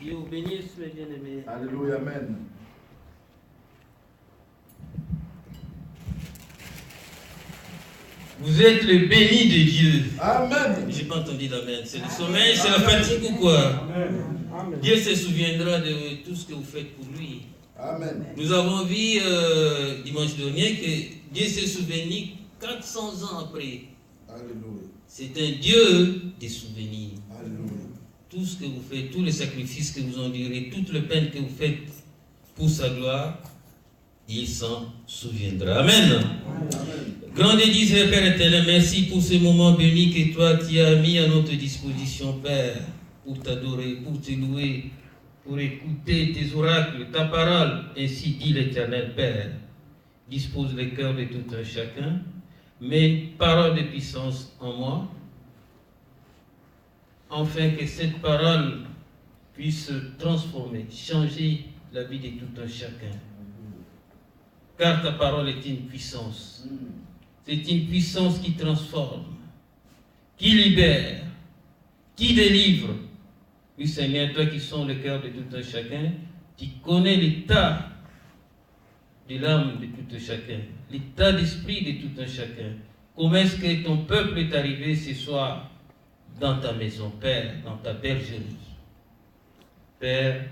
Dieu vous bénisse, mes bien-aimés. Alléluia, amen. Vous êtes le béni de Dieu. Amen. J'ai pas entendu l'amen. C'est le sommeil, c'est la fatigue ou quoi? Amen. Dieu se souviendra de tout ce que vous faites pour lui. Amen. Nous avons vu dimanche dernier que Dieu s'est souvenu 400 ans après. Alléluia. C'est un Dieu des souvenirs. Alléluia. Tout ce que vous faites, tous les sacrifices que vous endurez, toute la peine que vous faites pour sa gloire, il s'en souviendra. Amen. Amen. Grand et disait, Père éternel, merci pour ce moment béni que toi tu as mis à notre disposition, Père, pour t'adorer, pour te louer, pour écouter tes oracles, ta parole. Ainsi dit l'Éternel, Père. Dispose les cœurs de tout un chacun, mets parole de puissance en moi, afin que cette parole puisse transformer, changer la vie de tout un chacun. Car ta parole est une puissance. C'est une puissance qui transforme, qui libère, qui délivre. Oui, Seigneur, toi qui sont le cœur de tout un chacun, tu connais l'état de l'âme de tout un chacun, l'état d'esprit de tout un chacun. Comment est-ce que ton peuple est arrivé ce soir dans ta maison, Père, dans ta bergerie? Père,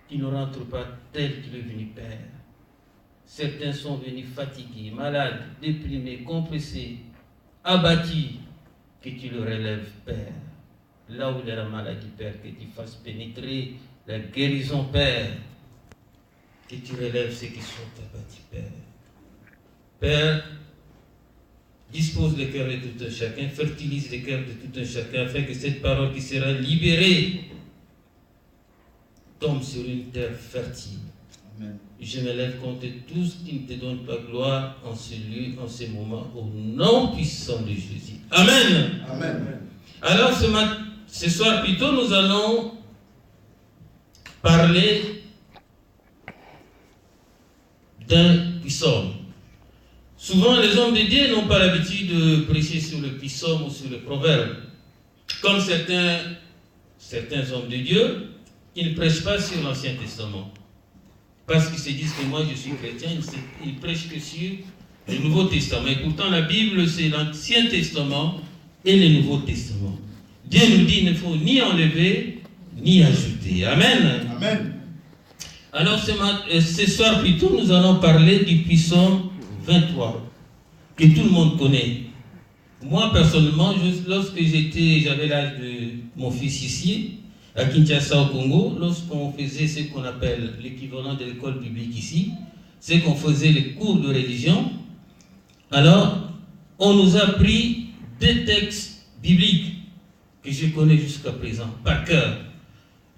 qui ne rentre pas tel qu'il est venu, Père. Certains sont venus fatigués, malades, déprimés, compressés, abattus. Que tu le relèves, Père. Là où il y a la maladie, Père, que tu fasses pénétrer la guérison, Père. Que tu relèves ceux qui sont abattus, Père. Père, dispose le cœur de tout un chacun, fertilise le cœur de tout un chacun, afin que cette parole qui sera libérée tombe sur une terre fertile. Amen. Je me lève contre tous qui ne te donnent pas gloire en ce lieu, en ce moment, au nom puissant de Jésus. Amen. Amen. Alors ce soir plutôt, nous allons parler d'un psaume. Souvent, les hommes de Dieu n'ont pas l'habitude de prêcher sur le psaume ou sur le proverbe. Comme certains hommes de Dieu qui ne prêchent pas sur l'Ancien Testament. Parce qu'ils se disent que moi je suis chrétien, ils prêchent que sur le Nouveau Testament. Et pourtant la Bible c'est l'Ancien Testament et le Nouveau Testament. Dieu nous dit qu'il ne faut ni enlever ni ajouter. Amen. Amen. Alors ce soir plutôt nous allons parler du psaume 23 que tout le monde connaît. Moi personnellement, lorsque j'avais l'âge de mon fils ici, à Kinshasa au Congo, lorsqu'on faisait ce qu'on appelle l'équivalent de l'école biblique ici, c'est qu'on faisait les cours de religion. Alors, on nous a pris 2 textes bibliques que je connais jusqu'à présent, par cœur.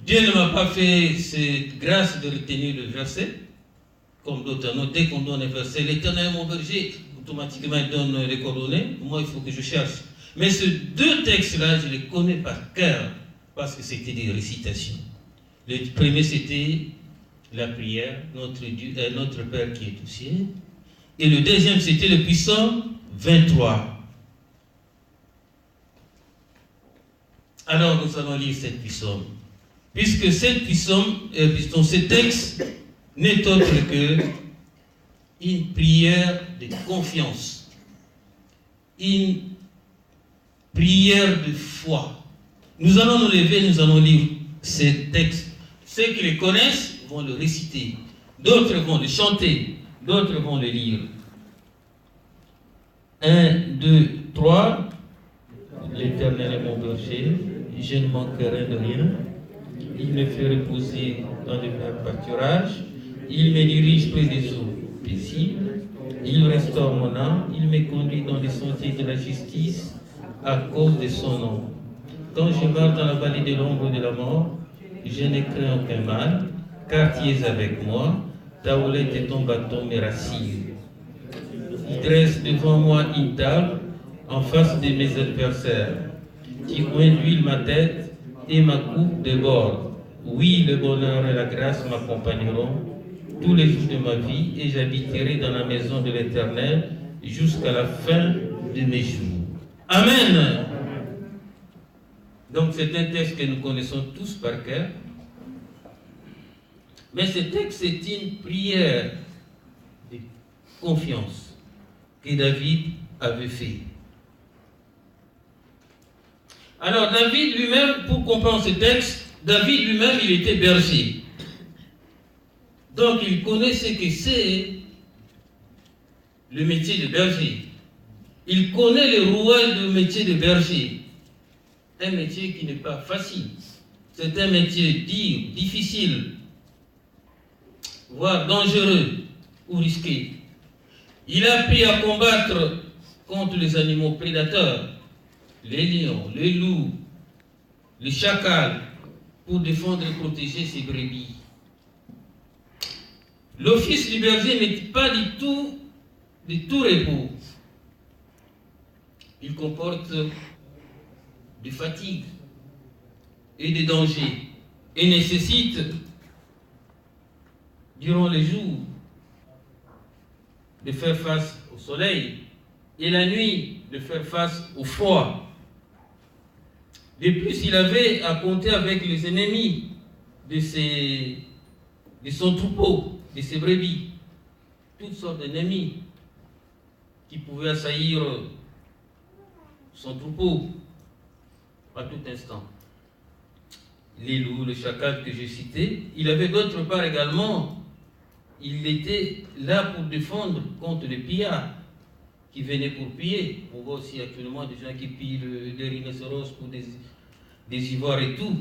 Dieu ne m'a pas fait cette grâce de retenir le verset, comme d'autres. Dès qu'on donne un verset, l'Éternel est mon berger, automatiquement il donne les coordonnées. Moi, il faut que je cherche. Mais ces 2 textes-là, je les connais par cœur. Parce que c'était des récitations. Le premier, c'était la prière, notre Père qui est au ciel. Et le deuxième, c'était le psaume 23. Alors, nous allons lire cette psaume. Puisque cette ce texte n'est autre que une prière de confiance, une prière de foi. Nous allons nous lever, nous allons lire ces textes. Ceux qui les connaissent vont le réciter. D'autres vont le chanter. D'autres vont le lire. 1, 2, 3. L'Éternel est mon berger. Je ne manquerai de rien. Il me fait reposer dans les verts pâturages. Il me dirige près des eaux paisibles. Il restaure mon âme. Il me conduit dans les sentiers de la justice à cause de son nom. Quand je marche dans la vallée de l'ombre de la mort, je ne crains aucun mal, car tu es avec moi, ta houlette et ton bâton me rassurent. Tu dresses devant moi une table en face de mes adversaires. Tu conduis ma tête et ma coupe déborde. Oui, le bonheur et la grâce m'accompagneront tous les jours de ma vie et j'habiterai dans la maison de l'Éternel jusqu'à la fin de mes jours. Amen. Donc c'est un texte que nous connaissons tous par cœur. Mais ce texte est une prière de confiance que David avait fait. Alors David lui-même, pour comprendre ce texte, David lui-même, il était berger. Donc il connaît ce que c'est le métier de berger. Il connaît les rouages du métier de berger. Un métier qui n'est pas facile. C'est un métier dur, difficile, voire dangereux ou risqué. Il a appris à combattre contre les animaux prédateurs, les lions, les loups, les chacals, pour défendre et protéger ses brebis. L'office du berger n'est pas du tout repos. Il comporte des fatigues et des dangers et nécessite, durant les jours, de faire face au soleil et la nuit de faire face au froid. De plus, il avait à compter avec les ennemis de son troupeau, de ses brebis, toutes sortes d'ennemis qui pouvaient assaillir son troupeau à tout instant. Les loups, les chacals que j'ai cités. Il avait d'autre part également, il était là pour défendre contre les pillards qui venaient pour piller. On voit aussi actuellement des gens qui pillent des rhinocéros pour des ivoires et tout.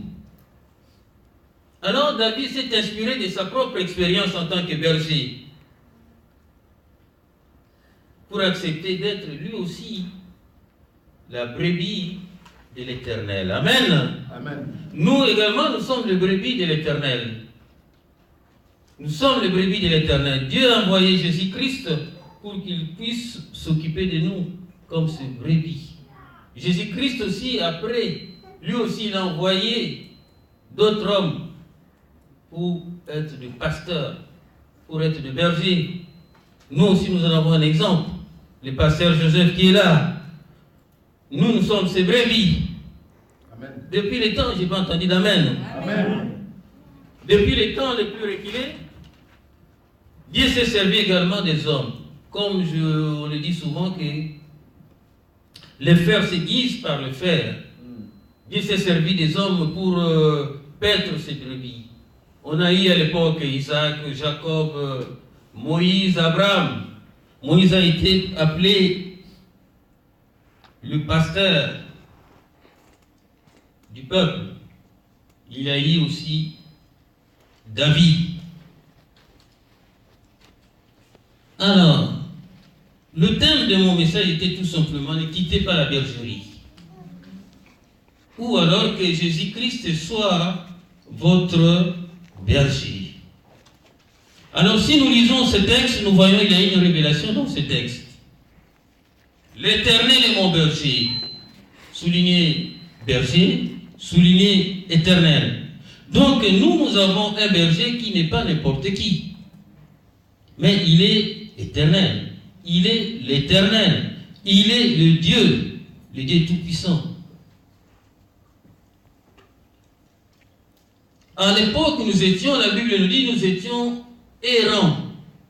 Alors David s'est inspiré de sa propre expérience en tant que berger pour accepter d'être lui aussi la brebis de l'Éternel. Amen. Amen. Nous également, nous sommes les brebis de l'Éternel. Nous sommes les brebis de l'Éternel. Dieu a envoyé Jésus-Christ pour qu'il puisse s'occuper de nous comme ses brebis. Jésus-Christ aussi, après, lui aussi, il a envoyé d'autres hommes pour être des pasteurs, pour être des bergers. Nous aussi, nous en avons un exemple. Le pasteur Joseph qui est là. Nous sommes ses brebis. Amen. Depuis les temps, je n'ai pas entendu d'amen. Amen. Depuis les temps les plus reculés, Dieu s'est servi également des hommes. Comme on le dit souvent que les fers s'aiguisent par le fer. Dieu s'est servi des hommes pour paître ses brebis. On a eu à l'époque Isaac, Jacob, Moïse, Abraham. Moïse a été appelé le pasteur du peuple. Il y a eu aussi David. Alors, le thème de mon message était tout simplement ne quittez pas la bergerie. Ou alors que Jésus-Christ soit votre berger. Alors si nous lisons ce texte, nous voyons qu'il y a une révélation dans ce texte. L'Éternel est mon berger. Souligné berger, souligné éternel. Donc nous avons un berger qui n'est pas n'importe qui. Mais il est éternel. Il est l'Éternel. Il est le Dieu tout-puissant. À l'époque où nous étions, la Bible nous dit, nous étions errants.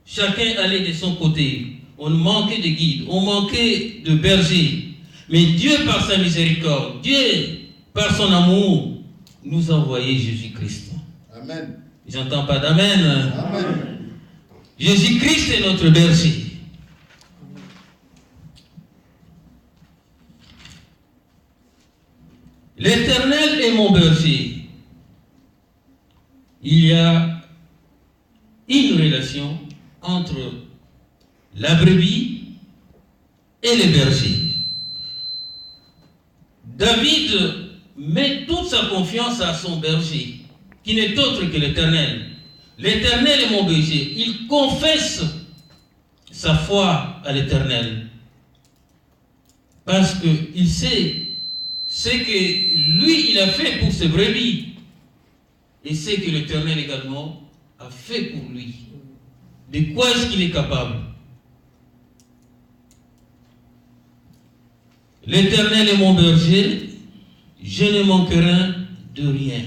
Chacun allait de son côté. On manquait de guide, on manquait de berger. Mais Dieu, par sa miséricorde, Dieu, par son amour, nous a envoyé Jésus-Christ. Amen. J'entends pas d'amen. Amen. Jésus-Christ est notre berger. L'Éternel est mon berger. Il y a une relation entre la brebis et le berger. David met toute sa confiance à son berger, qui n'est autre que l'Éternel. L'Éternel est mon berger. Il confesse sa foi à l'Éternel. Parce qu'il sait ce que lui, il a fait pour ses brebis. Et ce que l'Éternel également a fait pour lui. De quoi est-ce qu'il est capable? L'Éternel est mon berger, je ne manquerai de rien.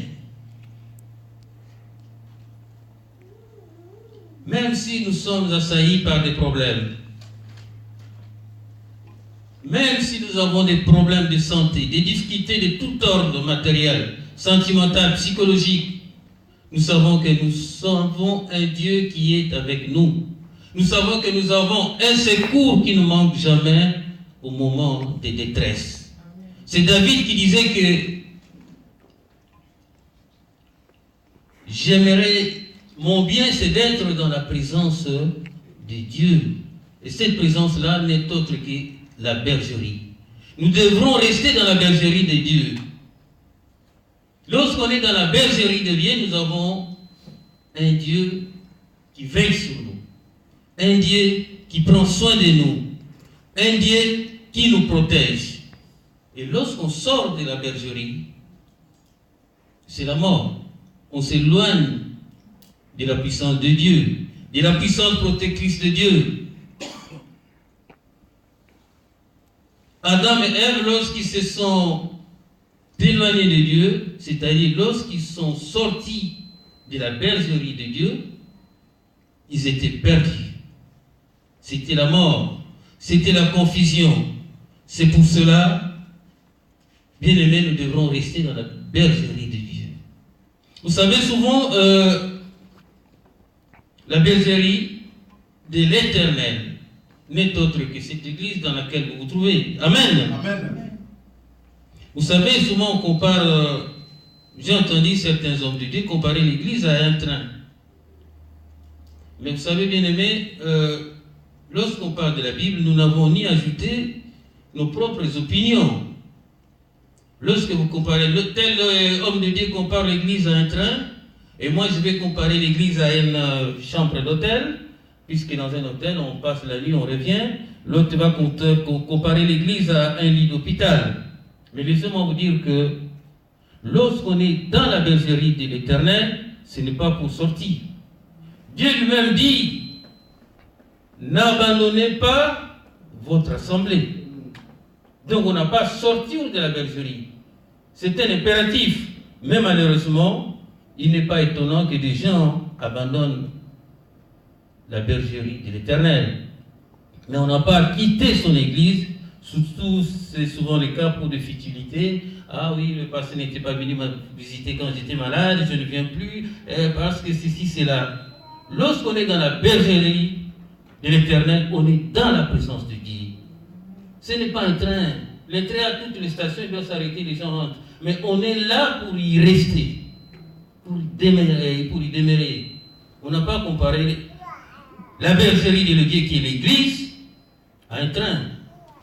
même si nous sommes assaillis par des problèmes, même si nous avons des problèmes de santé, des difficultés de tout ordre matériel, sentimental, psychologique, nous savons que nous avons un Dieu qui est avec nous. Nous savons que nous avons un secours qui ne manque jamais au moment de détresse. C'est David qui disait que j'aimerais, mon bien c'est d'être dans la présence de Dieu. Et cette présence-là n'est autre que la bergerie. Nous devrons rester dans la bergerie de Dieu. Lorsqu'on est dans la bergerie de Dieu, nous avons un Dieu qui veille sur nous, un Dieu qui prend soin de nous, un Dieu qui nous protège. Et lorsqu'on sort de la bergerie, c'est la mort. On s'éloigne de la puissance de Dieu, de la puissance protectrice de Dieu. Adam et Ève, lorsqu'ils se sont éloignés de Dieu, c'est-à-dire lorsqu'ils sont sortis de la bergerie de Dieu, ils étaient perdus. C'était la mort, c'était la confusion. C'est pour cela, bien aimés, nous devrons rester dans la bergerie de Dieu. Vous savez, souvent, la bergerie de l'Éternel n'est autre que cette église dans laquelle vous vous trouvez. Amen. Amen. Vous savez, souvent on compare, j'ai entendu certains hommes de Dieu comparer l'église à un train. Mais vous savez, bien aimé, lorsqu'on parle de la Bible, nous n'avons ni ajouté nos propres opinions. Lorsque vous comparez, tel homme de Dieu compare l'église à un train, et moi je vais comparer l'église à une chambre d'hôtel, puisque dans un hôtel on passe la nuit, on revient. L'autre va comparer l'église à un lit d'hôpital. Mais laissez-moi vous dire que lorsqu'on est dans la bergerie de l'Éternel, ce n'est pas pour sortir. Dieu lui-même dit, n'abandonnez pas votre assemblée. Donc on n'a pas à sortir de la bergerie. C'est un impératif. Mais malheureusement, il n'est pas étonnant que des gens abandonnent la bergerie de l'Éternel. Mais on n'a pas à quitter son église. Surtout, c'est souvent le cas pour des futilités. Ah oui, le pasteur n'était pas venu me visiter quand j'étais malade, je ne viens plus, parce que ceci, c'est là. Lorsqu'on est dans la bergerie de l'Éternel, on est dans la présence de Dieu. Ce n'est pas un train. Le train à toutes les stations, il doit s'arrêter, les gens rentrent. Mais on est là pour y rester, pour y demeurer. On n'a pas comparé la bergerie de Dieu qui est l'église à un train.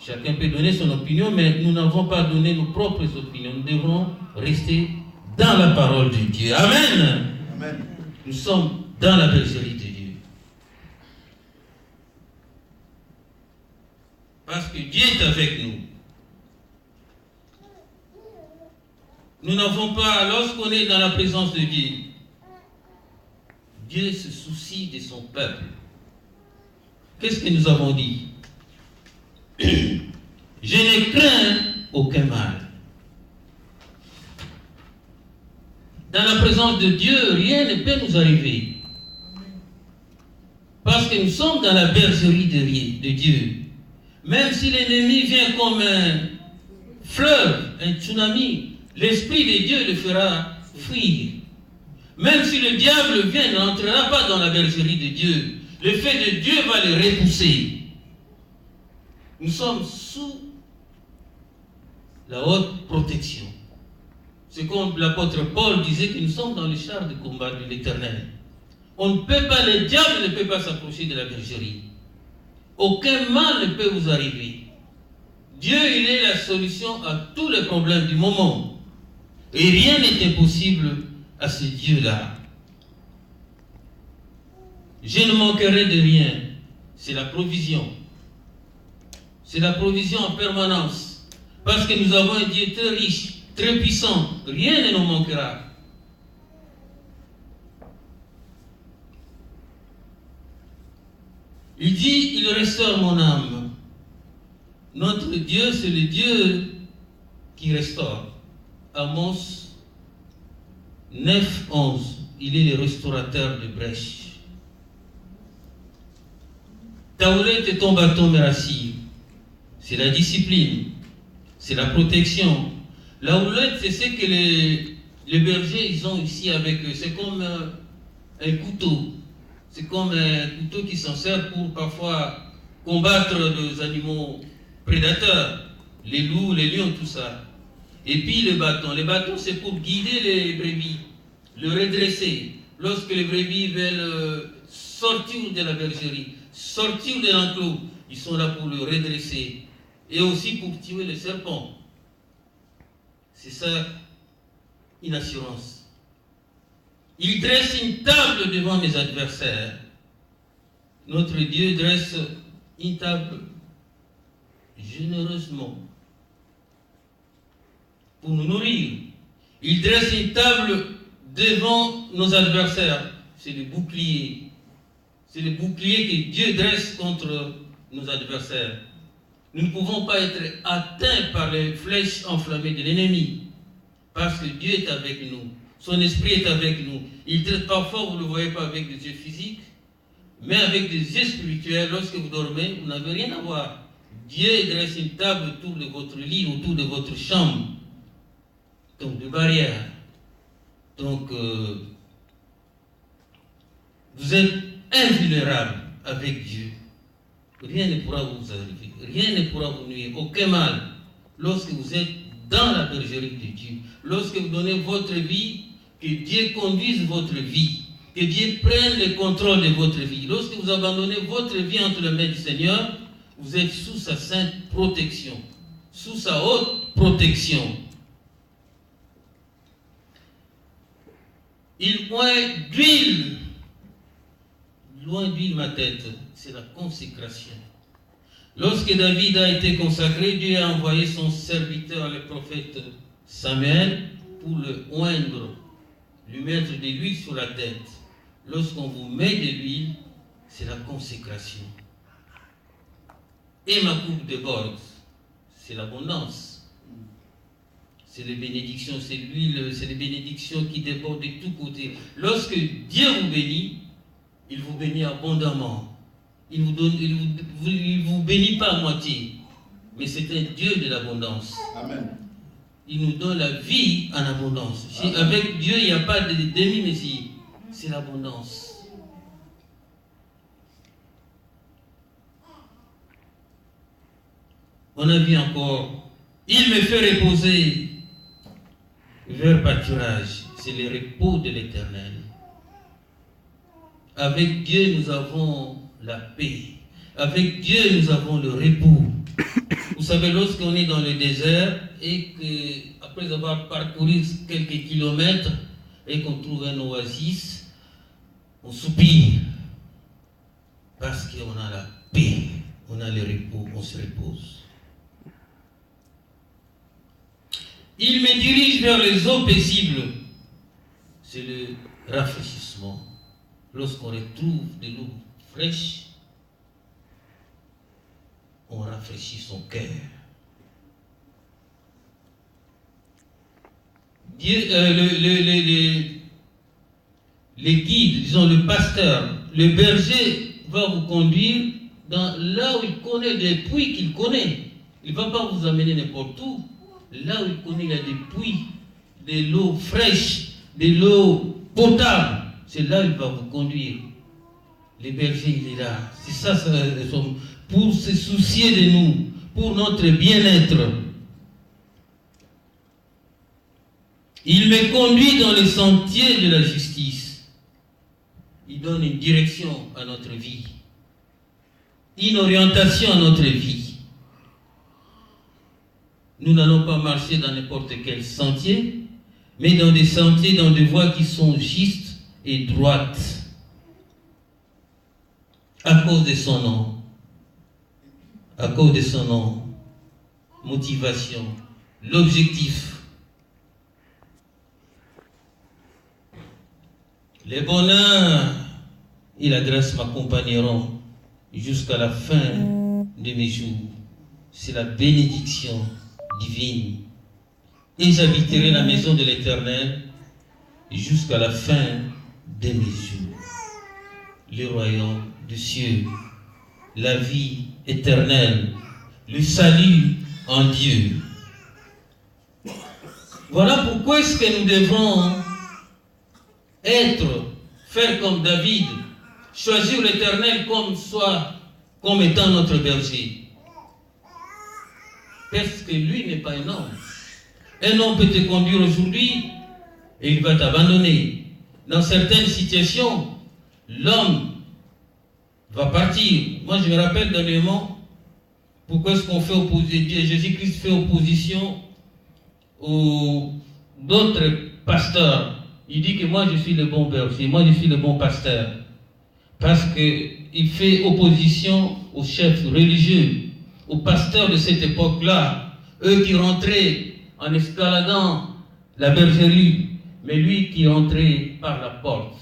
Chacun peut donner son opinion, mais nous n'avons pas donné nos propres opinions. Nous devrons rester dans la parole de Dieu. Amen. Amen. Nous sommes dans la bergerie de Dieu. Parce que Dieu est avec nous. Nous n'avons pas, lorsqu'on est dans la présence de Dieu, Dieu se soucie de son peuple. Qu'est-ce que nous avons dit? Je ne crains aucun mal. Dans la présence de Dieu, rien ne peut nous arriver. Parce que nous sommes dans la bergerie de Dieu. Même si l'ennemi vient comme un fleuve, un tsunami, l'Esprit de Dieu le fera fuir. Même si le diable vient, n'entrera pas dans la bergerie de Dieu. Le fait de Dieu va le repousser. Nous sommes sous la haute protection. C'est comme l'apôtre Paul disait que nous sommes dans le char de combat de l'Éternel. On ne peut pas, le diable ne peut pas s'approcher de la bergerie. Aucun mal ne peut vous arriver. Dieu, il est la solution à tous les problèmes du moment. Et rien n'est impossible à ce Dieu-là. Je ne manquerai de rien. C'est la provision. C'est la provision en permanence. Parce que nous avons un Dieu très riche, très puissant. Rien ne nous manquera. Il dit, il restaure mon âme. Notre Dieu, c'est le Dieu qui restaure. Amos 9, 11. Il est le restaurateur de brèches. Ta houlette et ton bâton me rassurent. C'est la discipline, c'est la protection. La houlette, c'est ce que les bergers ils ont ici avec eux. C'est comme un couteau. C'est comme un couteau qui s'en sert pour parfois combattre les animaux prédateurs, les loups, les lions, tout ça. Et puis le bâton c'est pour guider les brebis, le redresser. Lorsque les brebis veulent sortir de la bergerie, sortir de l'enclos, ils sont là pour le redresser. Et aussi pour tuer les serpents. C'est ça, une assurance. Il dresse une table devant mes adversaires. Notre Dieu dresse une table généreusement pour nous nourrir. Il dresse une table devant nos adversaires. C'est le bouclier. C'est le bouclier que Dieu dresse contre nos adversaires. Nous ne pouvons pas être atteints par les flèches enflammées de l'ennemi. Parce que Dieu est avec nous. Son esprit est avec nous. Il traite parfois, vous ne le voyez pas avec des yeux physiques, mais avec des yeux spirituels. Lorsque vous dormez, vous n'avez rien à voir. Dieu dresse une table autour de votre lit, autour de votre chambre. Donc, de barrières. Donc, vous êtes invulnérable avec Dieu. Rien ne pourra vous arriver. Rien ne pourra vous nuire. Aucun mal. Lorsque vous êtes dans la bergerie de Dieu. Lorsque vous donnez votre vie, que Dieu conduise votre vie. Que Dieu prenne le contrôle de votre vie. Lorsque vous abandonnez votre vie entre les mains du Seigneur, vous êtes sous sa sainte protection. Sous sa haute protection. Il oint d'huile. Loin d'huile ma tête. C'est la consécration. Lorsque David a été consacré, Dieu a envoyé son serviteur, le prophète Samuel, pour le oindre, lui mettre de l'huile sur la tête. Lorsqu'on vous met de l'huile, c'est la consécration. Et ma coupe déborde, c'est l'abondance. C'est les bénédictions, c'est l'huile, c'est les bénédictions qui débordent de tous côtés. Lorsque Dieu vous bénit, il vous bénit abondamment. Il vous bénit pas à moitié, mais c'est un Dieu de l'abondance. Amen. Il nous donne la vie en abondance. Avec Dieu, il n'y a pas de demi-messie. C'est l'abondance. On a vu encore, il me fait reposer vers pâturage. C'est le repos de l'Éternel. Avec Dieu, nous avons la paix. Avec Dieu, nous avons le repos. Vous savez, lorsqu'on est dans le désert et qu'après avoir parcouru quelques kilomètres et qu'on trouve un oasis, on soupire parce qu'on a la paix, on a le repos, on se repose. Il me dirige vers les eaux paisibles. C'est le rafraîchissement. Lorsqu'on retrouve de l'eau fraîche, on rafraîchit son cœur. Les guides, disons le pasteur, le berger va vous conduire dans là où il connaît des puits qu'il connaît. Il ne va pas vous amener n'importe où. Là où il connaît, il y a des puits, de l'eau fraîche, de l'eau potable. C'est là où il va vous conduire. Le berger, il est là. C'est ça, pour se soucier de nous, pour notre bien-être. Il me conduit dans les sentiers de la justice. Il donne une direction à notre vie, une orientation à notre vie. Nous n'allons pas marcher dans n'importe quel sentier, mais dans des sentiers, dans des voies qui sont justes et droites, à cause de son nom. À cause de son nom. Motivation, l'objectif. Le bonheur et la grâce m'accompagneront jusqu'à la fin de mes jours. C'est la bénédiction divine. Et j'habiterai la maison de l'Éternel jusqu'à la fin de mes jours. Le royaume des cieux la vie éternelle, le salut en Dieu. Voilà pourquoi est-ce que nous devons faire comme David, choisir l'Éternel comme étant notre berger. Parce que lui n'est pas un homme. Un homme peut te conduire aujourd'hui et il va t'abandonner. Dans certaines situations, l'homme va partir. Moi, je me rappelle dernièrement pourquoi est-ce qu'on fait opposition, Jésus-Christ fait opposition aux d'autres pasteurs. Il dit que moi, je suis le bon berger, moi, je suis le bon pasteur. Parce qu'il fait opposition aux chefs religieux, aux pasteurs de cette époque-là, eux qui rentraient en escaladant la bergerie, mais lui qui rentrait par la porte.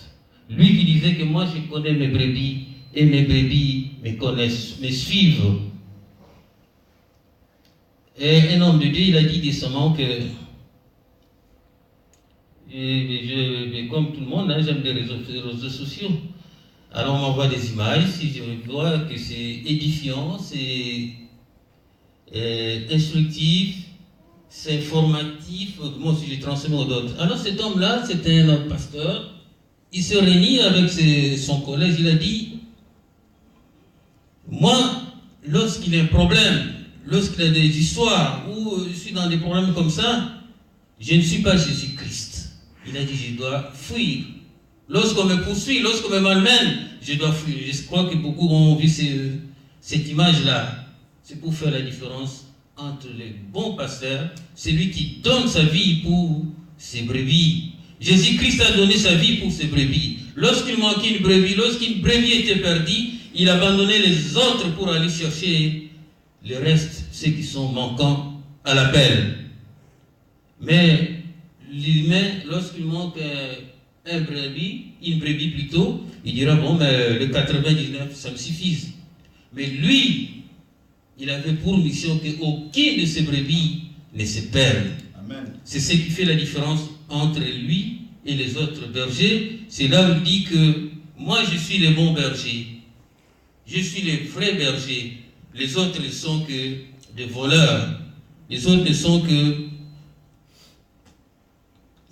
Lui qui disait que moi, je connais mes brebis, et mes brebis me connaissent, me suivent. Et un homme de Dieu, il a dit décemment que, comme tout le monde, j'aime les réseaux sociaux. Alors on m'envoie des images, si je vois que c'est édifiant, c'est instructif, c'est informatif, moi aussi je transmets aux autres. Alors cet homme-là, c'était un pasteur, il se réunit avec son collège, il a dit, moi, lorsqu'il y a un problème, lorsqu'il y a des histoires, ou je suis dans des problèmes comme ça, je ne suis pas Jésus-Christ. Il a dit, je dois fuir. Lorsqu'on me poursuit, lorsqu'on me malmène, je dois fuir. Je crois que beaucoup ont vu cette image-là. C'est pour faire la différence entre les bons pasteurs, celui qui donne sa vie pour ses brebis. Jésus-Christ a donné sa vie pour ses brebis. Lorsqu'il manquait une brebis, lorsqu'une brebis était perdue, il abandonnait les autres pour aller chercher le reste, ceux qui sont manquants à l'appel. Mais l'humain, lorsqu'il manque une brebis plutôt, il dira, bon, mais le 99, ça me suffit. Mais lui, il avait pour mission qu'aucune de ses brebis ne se perde. C'est ce qui fait la différence entre lui et les autres bergers. C'est là où il dit que moi, je suis le bon berger. Je suis le vrai berger. Les autres ne sont que des voleurs. Les autres ne sont que...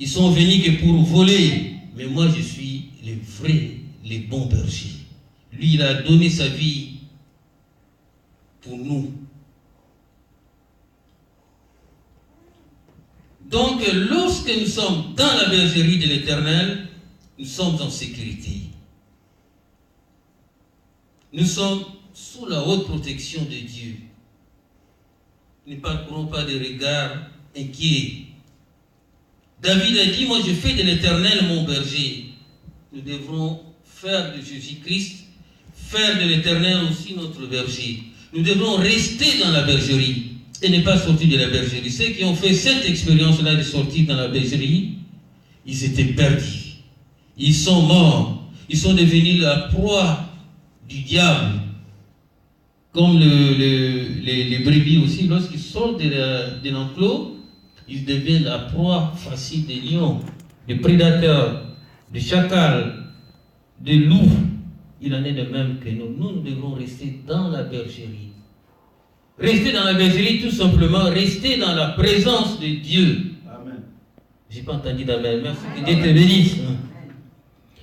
Ils sont venus que pour voler. Mais moi, je suis le vrai, le bon berger. Lui, il a donné sa vie pour nous. Donc, lorsque nous sommes dans la bergerie de l'Éternel, nous sommes en sécurité. Nous sommes sous la haute protection de Dieu. Nous ne parcourons pas de regards inquiets. David a dit, moi je fais de l'Éternel mon berger. Nous devrons faire de Jésus-Christ, faire de l'Éternel aussi notre berger. Nous devrons rester dans la bergerie et ne pas sortir de la bergerie. Ceux qui ont fait cette expérience-là de sortir dans la bergerie, ils étaient perdus. Ils sont morts. Ils sont devenus la proie du diable. Comme les brebis aussi, lorsqu'ils sortent de l'enclos, ils deviennent la proie facile des lions, des prédateurs, des chacals, des loups. Il en est de même que nous. Nous devons rester dans la bergerie. Rester dans la bergerie, tout simplement, rester dans la présence de Dieu. Amen. Je n'ai pas entendu d'amen. Merci, que Dieu te bénisse.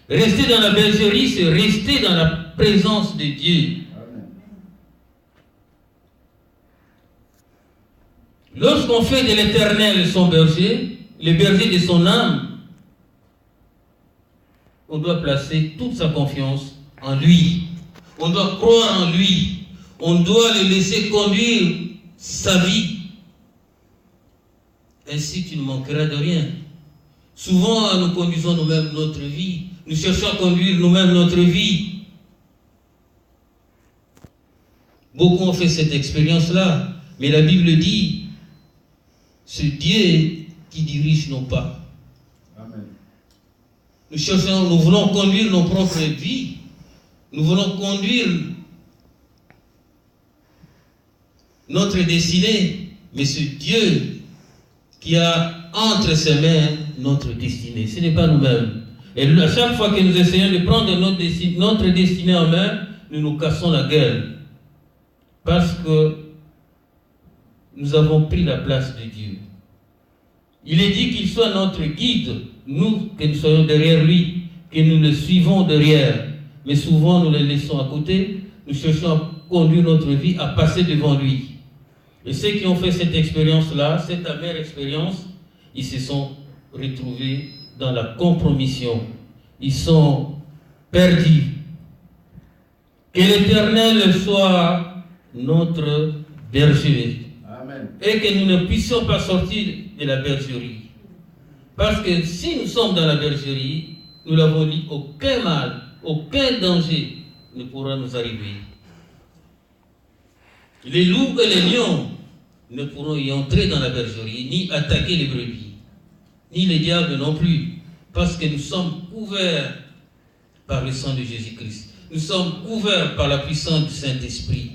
Rester dans la bergerie, c'est rester dans la présence de Dieu. Lorsqu'on fait de l'Éternel son berger, le berger de son âme, on doit placer toute sa confiance en lui. On doit croire en lui. On doit le laisser conduire sa vie. Ainsi, tu ne manqueras de rien. Souvent, nous conduisons nous-mêmes notre vie. Nous cherchons à conduire nous-mêmes notre vie. Beaucoup ont fait cette expérience-là. Mais la Bible dit, c'est Dieu qui dirige nos pas. Amen. Nous voulons conduire nos propres vies. Nous voulons conduire notre destinée. Mais c'est Dieu qui a entre ses mains notre destinée. Ce n'est pas nous-mêmes. Et à chaque fois que nous essayons de prendre notre destinée en main, nous nous cassons la gueule. parce que nous avons pris la place de Dieu. Il est dit qu'il soit notre guide, nous, que nous soyons derrière lui, que nous le suivons derrière. Mais souvent, nous le laissons à côté, nous cherchons à conduire notre vie, à passer devant lui. Et ceux qui ont fait cette expérience-là, cette amère expérience, ils se sont retrouvés dans la compromission. Ils sont perdus. Que l'Éternel soit notre berger. Amen. Et que nous ne puissions pas sortir de la bergerie. Parce que si nous sommes dans la bergerie, nous l'avons dit, aucun mal, aucun danger ne pourra nous arriver. Les loups et les lions ne pourront y entrer dans la bergerie, ni attaquer les brebis, ni les diables non plus, parce que nous sommes couverts par le sang de Jésus-Christ. Nous sommes couverts par la puissance du Saint-Esprit.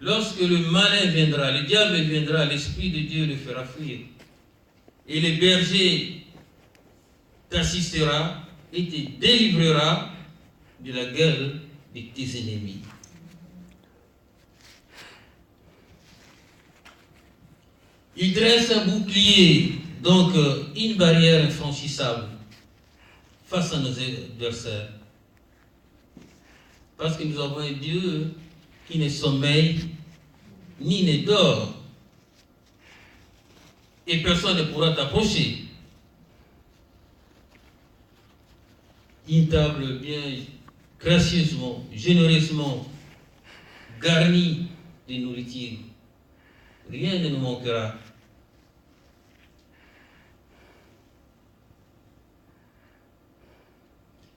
Lorsque le malin viendra, le diable viendra, l'Esprit de Dieu le fera fuir. Et le berger t'assistera et te délivrera de la guerre de tes ennemis. Il dresse un bouclier, donc une barrière infranchissable face à nos adversaires. Parce que nous avons un Dieu qui ne sommeille ni ne dort. Et personne ne pourra t'approcher. Une table bien gracieusement, généreusement garnie de nourriture. Rien ne nous manquera.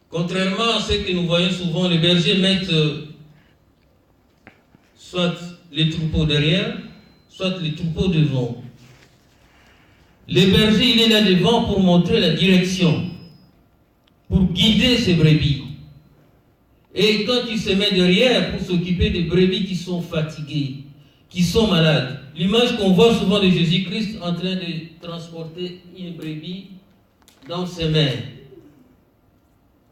Contrairement à ce que nous voyons souvent, les bergers mettent soit les troupeaux derrière, soit les troupeaux devant. Le berger, il est là devant pour montrer la direction, pour guider ses brebis. Et quand il se met derrière pour s'occuper des brebis qui sont fatiguées, qui sont malades, l'image qu'on voit souvent de Jésus-Christ en train de transporter une brebis dans ses mains.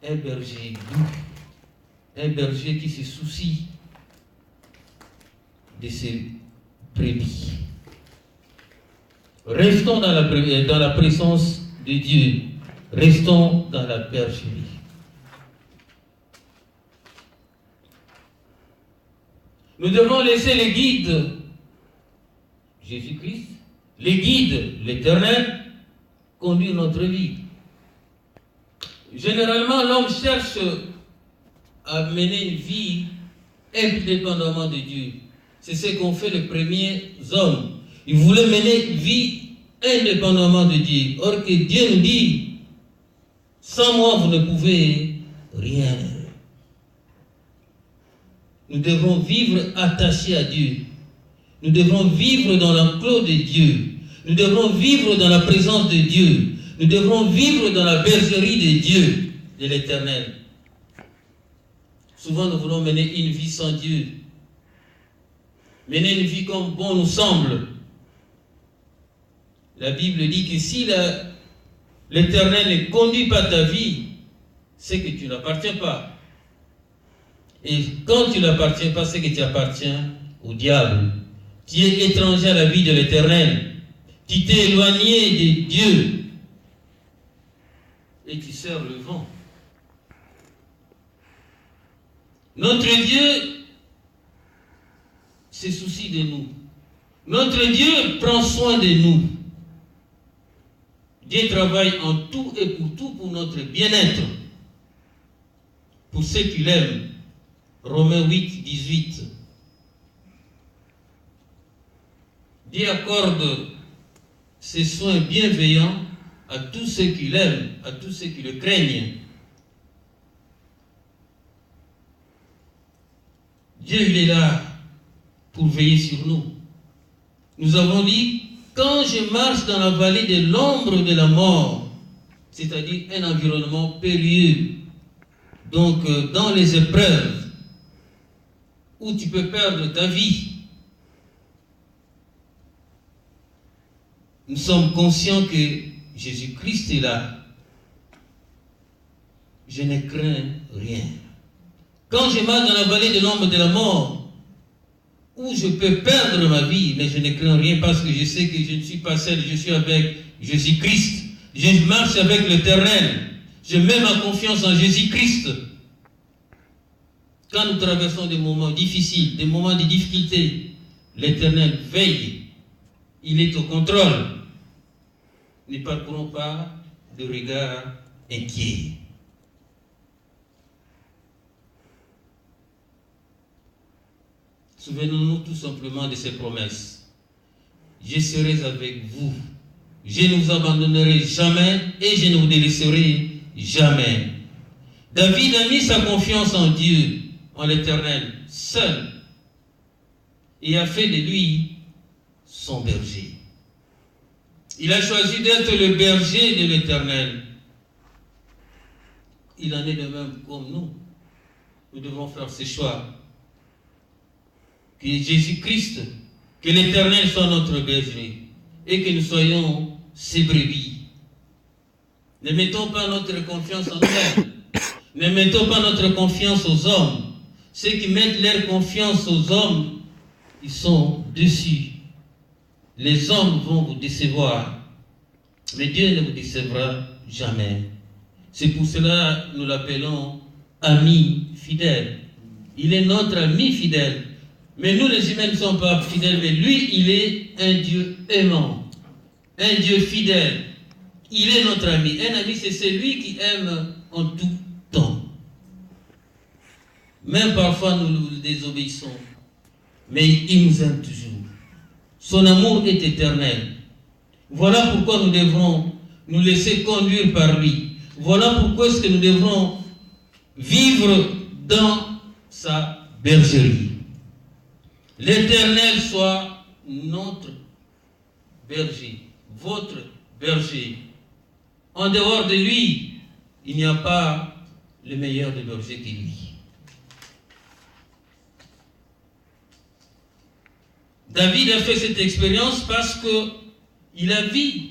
Un berger doux, un berger qui se soucie de ses brebis. Restons dans la présence de Dieu. Restons dans la bergerie. Nous devons laisser les guides, Jésus-Christ, les guides, l'Éternel, conduire notre vie. Généralement, l'homme cherche à mener une vie indépendamment de Dieu. C'est ce qu'ont fait les premiers hommes. Ils voulaient mener une vie indépendamment de Dieu. Or que Dieu nous dit, sans moi vous ne pouvez rien. Nous devons vivre attachés à Dieu. Nous devons vivre dans l'enclos de Dieu. Nous devons vivre dans la présence de Dieu. Nous devons vivre dans la bergerie de Dieu, de l'Éternel. Souvent, nous voulons mener une vie sans Dieu. Mener une vie comme bon nous semble. La Bible dit que si l'Éternel ne conduit pas ta vie, c'est que tu n'appartiens pas. Et quand tu n'appartiens pas, c'est que tu appartiens au diable. Tu es étranger à la vie de l'Éternel. Tu t'es éloigné de Dieu. Et tu sers le vent. Notre Dieu se soucie de nous. Notre Dieu prend soin de nous. Dieu travaille en tout et pour tout pour notre bien-être. Pour ceux qui l'aiment. Romains 8, 18. Dieu accorde ses soins bienveillants à tous ceux qui l'aiment, à tous ceux qui le craignent. Dieu, il est là pour veiller sur nous. Nous avons dit, quand je marche dans la vallée de l'ombre de la mort, c'est-à-dire un environnement périlleux, donc dans les épreuves, où tu peux perdre ta vie, nous sommes conscients que Jésus-Christ est là. je ne crains rien. Quand je marche dans la vallée de l'ombre de la mort, où je peux perdre ma vie, mais je ne crains rien parce que je sais que je ne suis pas seul, je suis avec Jésus-Christ. Je marche avec l'Éternel. Je mets ma confiance en Jésus-Christ. Quand nous traversons des moments difficiles, des moments de difficulté, l'Éternel veille. Il est au contrôle. Ne parcourons pas de regards inquiets. Souvenons-nous tout simplement de ces promesses. Je serai avec vous. Je ne vous abandonnerai jamais et je ne vous délaisserai jamais. David a mis sa confiance en Dieu, en l'Éternel, seul, et a fait de lui son berger. Il a choisi d'être le berger de l'Éternel. Il en est de même comme nous. Nous devons faire ce choix. Que Jésus-Christ, que l'Éternel soit notre berger et que nous soyons ses brebis. Ne mettons pas notre confiance en nous-mêmes. Ne mettons pas notre confiance aux hommes. Ceux qui mettent leur confiance aux hommes, ils sont déçus. Les hommes vont vous décevoir, mais Dieu ne vous décevra jamais. C'est pour cela que nous l'appelons ami fidèle. Il est notre ami fidèle. Mais nous les humains ne sommes pas fidèles, mais lui, il est un Dieu aimant, un Dieu fidèle. Il est notre ami. Un ami, c'est celui qui aime en tout temps. Même parfois, nous le désobéissons, mais il nous aime toujours. Son amour est éternel. Voilà pourquoi nous devrons nous laisser conduire par lui. Voilà pourquoi est-ce que nous devrons vivre dans sa bergerie. L'Éternel soit notre berger, votre berger. En dehors de lui, il n'y a pas le meilleur des bergers que lui. David a fait cette expérience parce qu'il a vu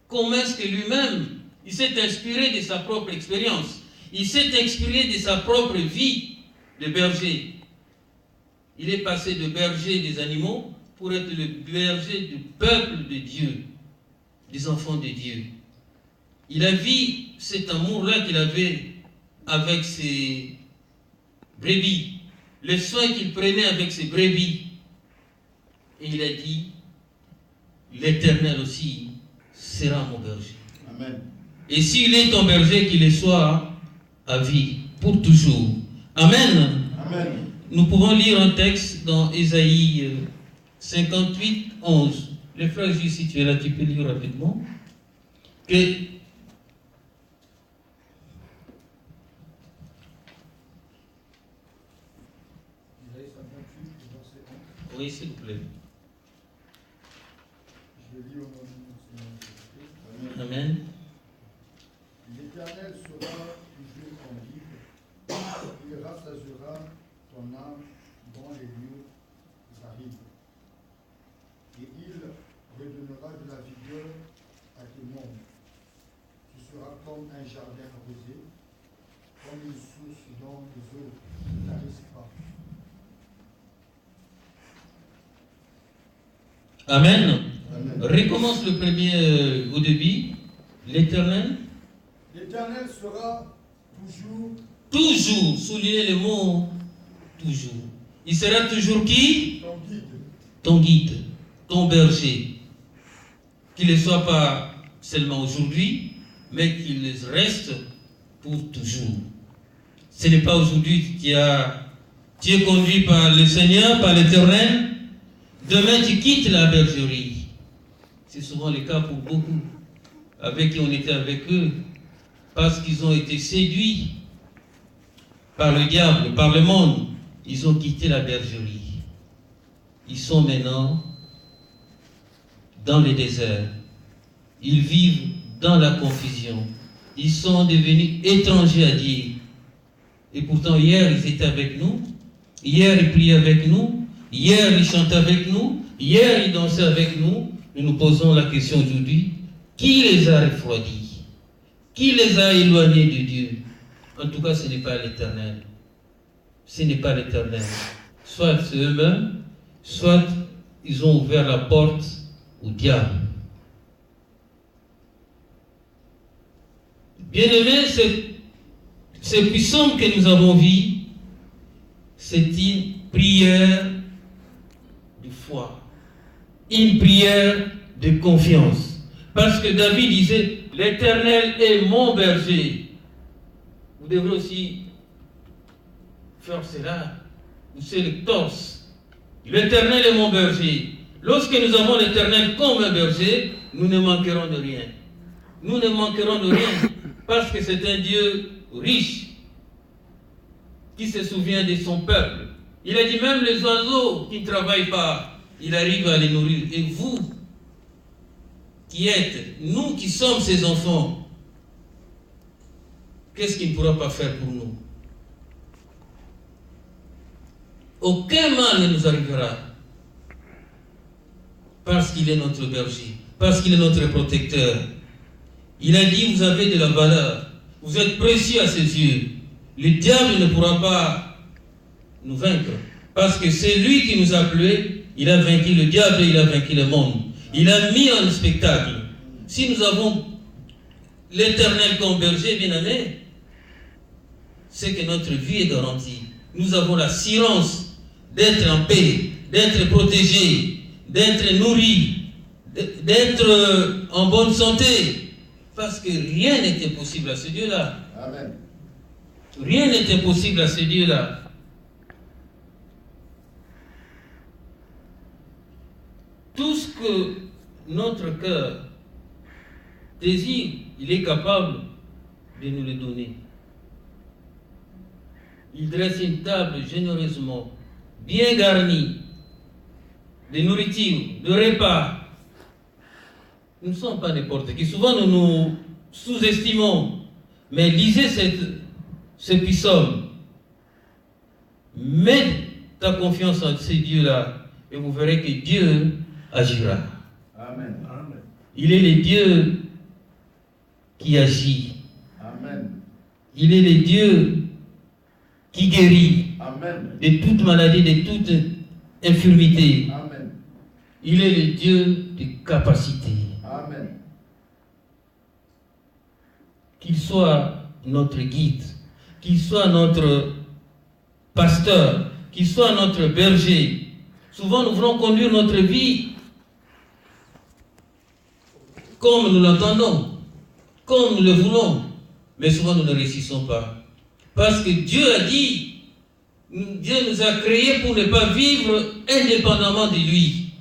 comment est-ce que lui-même, il s'est inspiré de sa propre expérience. Il s'est inspiré de sa propre vie de berger. Il est passé de berger des animaux pour être le berger du peuple de Dieu, des enfants de Dieu. Il a vu cet amour-là qu'il avait avec ses brebis, les soins qu'il prenait avec ses brebis. Et il a dit, l'Éternel aussi sera mon berger. Amen. Et s'il est ton berger, qu'il le soit à vie, pour toujours. Amen. Amen. Nous pouvons lire un texte dans Ésaïe 58, 11. Les frères, si tu es là, tu peux lire rapidement. Que oui, s'il vous plaît. Je lis au nom du Seigneur Jésus-Christ. Amen. L'Éternel sera toujours ton guide. Il rassasiera ton âme dans les lieux arides. Et il redonnera de la vigueur à tes membres. Tu seras comme un jardin arrosé, comme une source dont les eaux ne tarissent pas. Amen. Amen. Recommence le premier au début. L'Éternel. L'Éternel sera toujours Toujours, soulignez le mot toujours. Il sera toujours qui? ton guide. Ton guide, ton berger. Qu'il ne soit pas seulement aujourd'hui, mais qu'il reste pour toujours. Ce n'est pas aujourd'hui tu es conduit par le Seigneur, par l'Éternel. Demain, tu quittes la bergerie. C'est souvent le cas pour beaucoup. Avec qui on était avec eux, parce qu'ils ont été séduits par le diable, par le monde. Ils ont quitté la bergerie. Ils sont maintenant dans le désert. Ils vivent dans la confusion. Ils sont devenus étrangers à Dieu. Et pourtant, hier, ils étaient avec nous. Hier, ils priaient avec nous. Hier, ils chantaient avec nous. Hier, ils dansaient avec nous. Nous nous posons la question aujourd'hui. Qui les a refroidis? Qui les a éloignés de Dieu? En tout cas, ce n'est pas l'Éternel. Ce n'est pas l'Éternel. Soit c'est eux-mêmes, soit ils ont ouvert la porte au diable. Bien-aimés, ce psaume que nous avons vu, c'est une prière de foi, une prière de confiance. Parce que David disait, l'Éternel est mon berger. Vous devrez aussi faire cela, c'est le torse. L'Éternel est mon berger. Lorsque nous avons l'Éternel comme un berger, nous ne manquerons de rien. Nous ne manquerons de rien, parce que c'est un Dieu riche, qui se souvient de son peuple. Il a dit même les oiseaux qui ne travaillent pas, il arrive à les nourrir. Et vous, qui êtes, nous qui sommes ses enfants, qu'est-ce qu'il ne pourra pas faire pour nous? Aucun mal ne nous arrivera, parce qu'il est notre berger, parce qu'il est notre protecteur. Il a dit, vous avez de la valeur, vous êtes précieux à ses yeux. Le diable ne pourra pas nous vaincre, parce que c'est lui qui nous a appelés. Il a vaincu le diable et il a vaincu le monde. Il a mis en spectacle. Si nous avons l'Éternel comme berger, bien aimé, c'est que notre vie est garantie. Nous avons l'assurance d'être en paix, d'être protégés, d'être nourris, d'être en bonne santé, parce que rien n'était possible à ce Dieu-là. Amen. Rien n'était possible à ce Dieu-là. Tout ce que notre cœur désire, il est capable de nous le donner. Il dresse une table généreusement, bien garnie, de nourriture, de repas. Nous ne sommes pas n'importe qui. Souvent, nous nous sous-estimons. Mais lisez ce psaume. Mets ta confiance en ce Dieu-là et vous verrez que Dieu agira. Amen. Amen. Il est le Dieu qui agit. Amen. Il est le Dieu qui guérit. Amen. De toute maladie, de toute infirmité. Amen. Il est le Dieu de capacité. Amen. Qu'il soit notre guide, qu'il soit notre pasteur, qu'il soit notre berger. Souvent, nous voulons conduire notre vie comme nous l'entendons, comme nous le voulons, mais souvent nous ne réussissons pas. Parce que Dieu a dit, Dieu nous a créés pour ne pas vivre indépendamment de lui.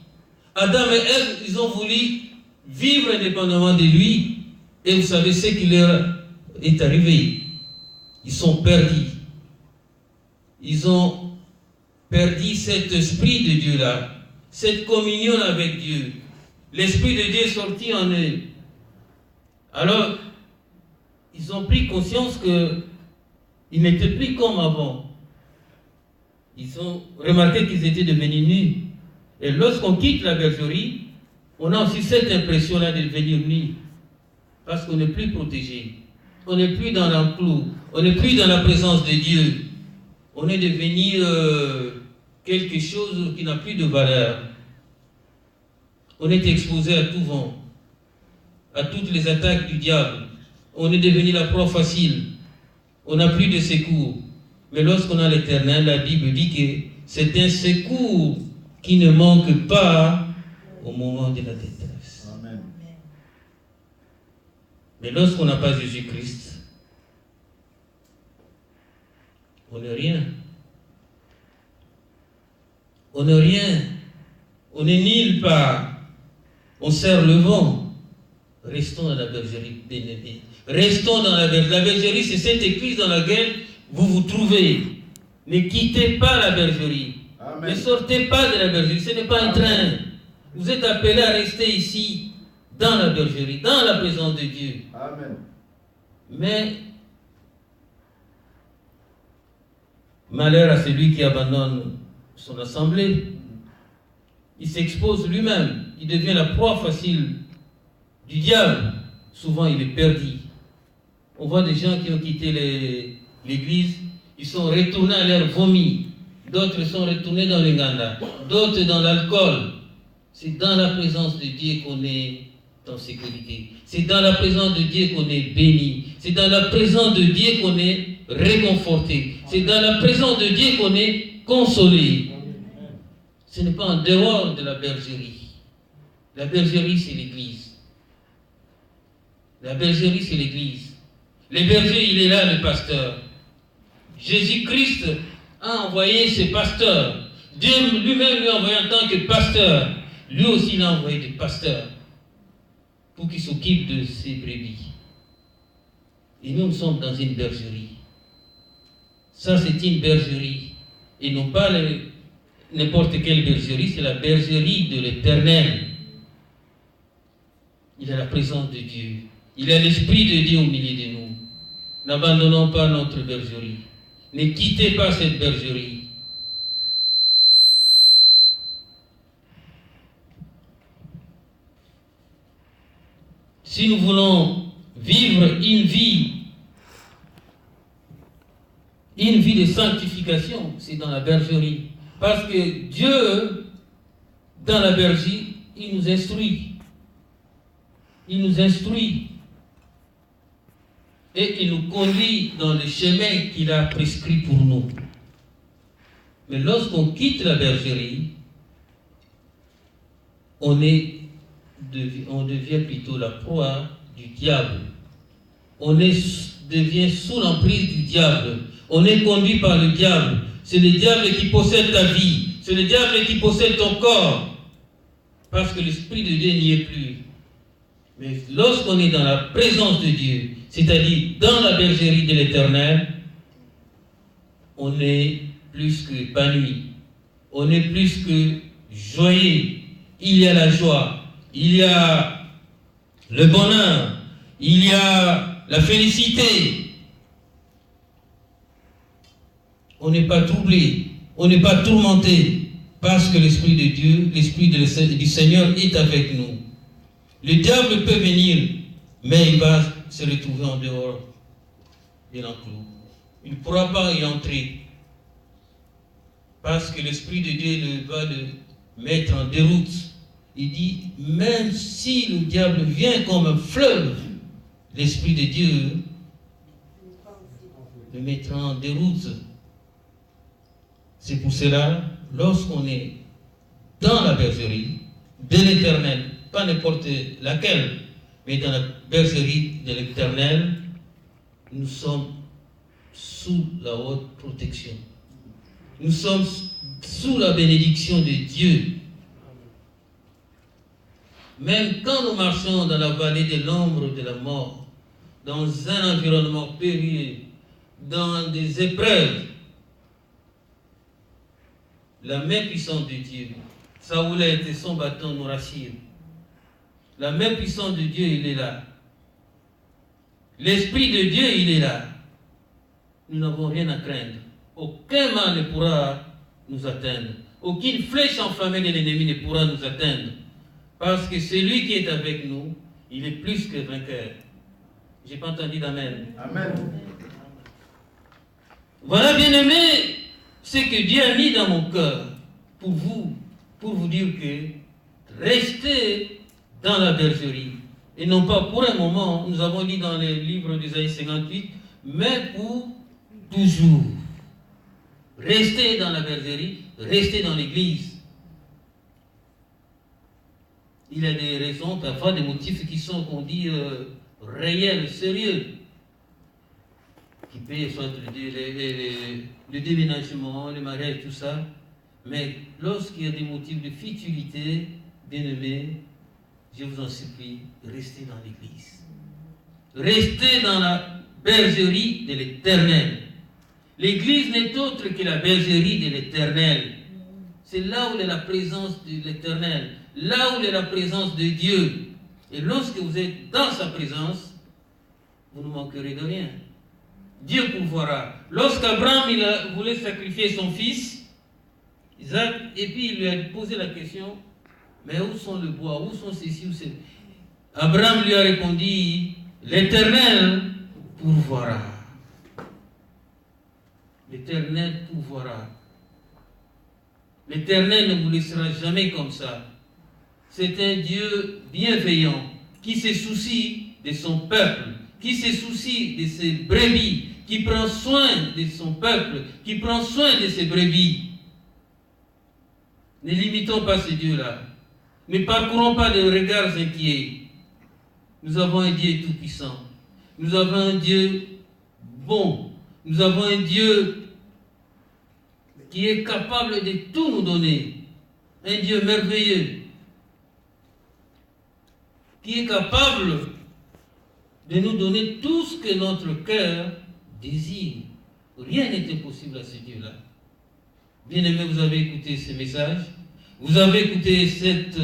Adam et Ève, ils ont voulu vivre indépendamment de lui, et vous savez ce qui leur est arrivé. Ils sont perdus. Ils ont perdu cet esprit de Dieu-là, cette communion avec Dieu. L'esprit de Dieu est sorti en eux. Alors, ils ont pris conscience qu'ils n'étaient plus comme avant. Ils ont remarqué qu'ils étaient devenus nus. Et lorsqu'on quitte la bergerie, on a aussi cette impression-là de devenir nus. Parce qu'on n'est plus protégé. On n'est plus dans l'enclos. On n'est plus dans la présence de Dieu. On est devenu quelque chose qui n'a plus de valeur. On est exposé à tout vent, à toutes les attaques du diable. On est devenu la proie facile. On n'a plus de secours. Mais lorsqu'on a l'Éternel, la Bible dit que c'est un secours qui ne manque pas au moment de la détresse. Amen. Mais lorsqu'on n'a pas Jésus-Christ, on n'est rien. On n'est rien. On n'est nulle part. On sert le vent. Restons dans la bergerie, bien-aimés. Restons dans la bergerie. La bergerie, c'est cette église dans laquelle vous vous trouvez. Ne quittez pas la bergerie. Amen. Ne sortez pas de la bergerie. Ce n'est pas un train. Vous êtes appelés à rester ici, dans la bergerie, dans la présence de Dieu. Amen. Mais malheur à celui qui abandonne son assemblée. Il s'expose lui-même. Il devient la proie facile du diable. Souvent, il est perdu. On voit des gens qui ont quitté l'église, ils sont retournés à leur vomi. D'autres sont retournés dans le nganda, d'autres dans l'alcool. C'est dans la présence de Dieu qu'on est en sécurité. C'est dans la présence de Dieu qu'on est béni. C'est dans la présence de Dieu qu'on est réconforté. C'est dans la présence de Dieu qu'on est consolé. Ce n'est pas en dehors de la bergerie. La bergerie, c'est l'église. La bergerie, c'est l'église. Le berger, il est là, le pasteur. Jésus-Christ a envoyé ses pasteurs. Dieu lui-même lui a envoyé en tant que pasteur. Lui aussi, il a envoyé des pasteurs pour qu'ils s'occupent de ses brebis. Et nous sommes dans une bergerie. Ça, c'est une bergerie. Et non pas n'importe quelle bergerie, c'est la bergerie de l'Éternel. Il a la présence de Dieu. Il a l'Esprit de Dieu au milieu de nous. N'abandonnons pas notre bergerie. Ne quittez pas cette bergerie. Si nous voulons vivre une vie de sanctification, c'est dans la bergerie. Parce que Dieu, dans la bergerie, il nous instruit. Il nous instruit. Et il nous conduit dans le chemin qu'il a prescrit pour nous. Mais lorsqu'on quitte la bergerie, on devient plutôt la proie du diable. On devient sous l'emprise du diable. On est conduit par le diable. C'est le diable qui possède ta vie. C'est le diable qui possède ton corps. Parce que l'Esprit de Dieu n'y est plus. Mais lorsqu'on est dans la présence de Dieu, c'est-à-dire dans la bergerie de l'Éternel, on est plus que épanoui. On est plus que joyeux. Il y a la joie. Il y a le bonheur. Il y a la félicité. On n'est pas troublé. On n'est pas tourmenté. Parce que l'Esprit de Dieu, l'Esprit du Seigneur est avec nous. Le diable peut venir, mais il va se retrouver en dehors de l'enclos. Il ne pourra pas y entrer. Parce que l'Esprit de Dieu va le mettre en déroute. Il dit, même si le diable vient comme un fleuve, l'Esprit de Dieu le mettra en déroute. C'est pour cela, lorsqu'on est dans la bergerie de l'Éternel, pas n'importe laquelle, mais dans la bergerie de l'Éternel, nous sommes sous la haute protection. Nous sommes sous la bénédiction de Dieu. Même quand nous marchons dans la vallée de l'ombre de la mort, dans un environnement périlleux, dans des épreuves, la main puissante de Dieu, Saoul a été son bâton nous rassure. La main puissante de Dieu, il est là. L'Esprit de Dieu, il est là. Nous n'avons rien à craindre. Aucun mal ne pourra nous atteindre. Aucune flèche enflammée de l'ennemi ne pourra nous atteindre. Parce que celui qui est avec nous, il est plus que vainqueur. Je n'ai pas entendu d'amen. Amen. Voilà, bien-aimés, ce que Dieu a mis dans mon cœur pour vous dire que restez dans la bergerie. Et non pas pour un moment, nous avons dit dans le livre d'Isaïe 58, mais pour toujours. Restez dans la bergerie, restez dans l'église. Il y a des raisons, parfois des motifs qui sont, qu'on dit, réels, sérieux. Qui peut soit le déménagement, le mariage, tout ça. Mais lorsqu'il y a des motifs de futilité, bien-aimés, je vous en supplie, restez dans l'église. Restez dans la bergerie de l'Éternel. L'église n'est autre que la bergerie de l'Éternel. C'est là où est la présence de l'Éternel, là où est la présence de Dieu. Et lorsque vous êtes dans sa présence, vous ne manquerez de rien. Dieu pourvoira. Lorsqu'Abraham voulait sacrifier son fils, Isaac, et puis il lui a posé la question, mais où sont le bois, où sont ceci, où c'est... Abraham lui a répondu, l'Éternel pourvoira. L'Éternel pourvoira. L'Éternel ne vous laissera jamais comme ça. C'est un Dieu bienveillant qui se soucie de son peuple, qui se soucie de ses brebis, qui prend soin de son peuple, qui prend soin de ses brebis. Ne limitons pas ce Dieu-là. Ne parcourons pas de regards inquiets. Nous avons un Dieu tout-puissant. Nous avons un Dieu bon. Nous avons un Dieu qui est capable de tout nous donner. Un Dieu merveilleux. Qui est capable de nous donner tout ce que notre cœur désire. Rien n'est impossible à ce Dieu-là. Bien-aimés, vous avez écouté ce message. Vous avez écouté cette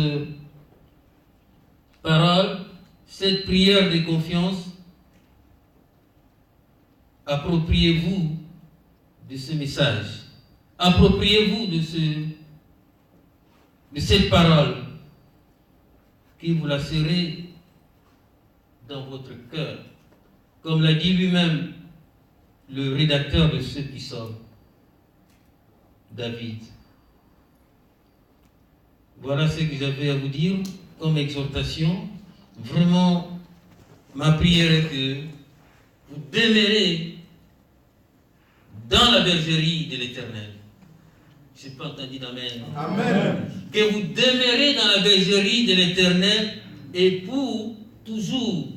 parole, cette prière de confiance. Appropriez-vous de ce message. Appropriez-vous de cette parole qui vous la serrez dans votre cœur. Comme l'a dit lui-même le rédacteur de ce psaume, David. Voilà ce que j'avais à vous dire comme exhortation. Vraiment, ma prière est que vous demeurez dans la bergerie de l'Éternel. Je n'ai pas entendu d'amen. Amen. Que vous demeurez dans la bergerie de l'Éternel et pour toujours.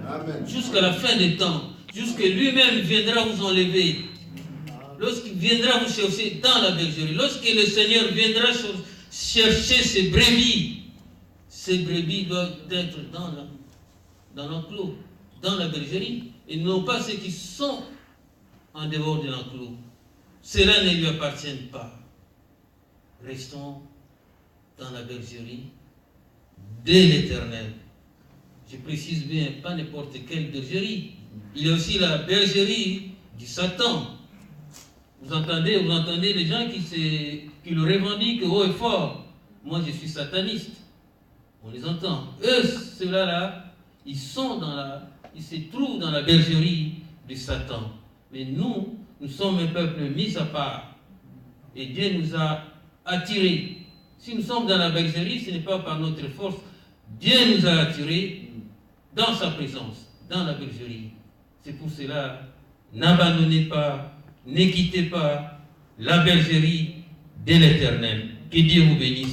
Amen. Jusqu'à la fin des temps. Jusque lui-même viendra vous enlever. Lorsqu'il viendra vous chercher dans la bergerie. Lorsque le Seigneur viendra chercher ses brebis doivent être dans l'enclos, dans la bergerie. Et non pas ceux qui sont en dehors de l'enclos. Cela ne lui appartient pas. Restons dans la bergerie de l'Éternel. Je précise bien, pas n'importe quelle bergerie. Il y a aussi la bergerie du Satan. Vous entendez les gens qui le revendiquent haut et fort. Moi, je suis sataniste. On les entend. Eux, ceux-là, ils se trouvent dans la bergerie du Satan. Mais nous sommes un peuple mis à part. Et Dieu nous a attirés. Si nous sommes dans la bergerie, ce n'est pas par notre force. Dieu nous a attirés dans sa présence, dans la bergerie. C'est pour cela, n'abandonnez pas, ne quittez pas la bergerie de l'Éternel. Que Dieu vous bénisse.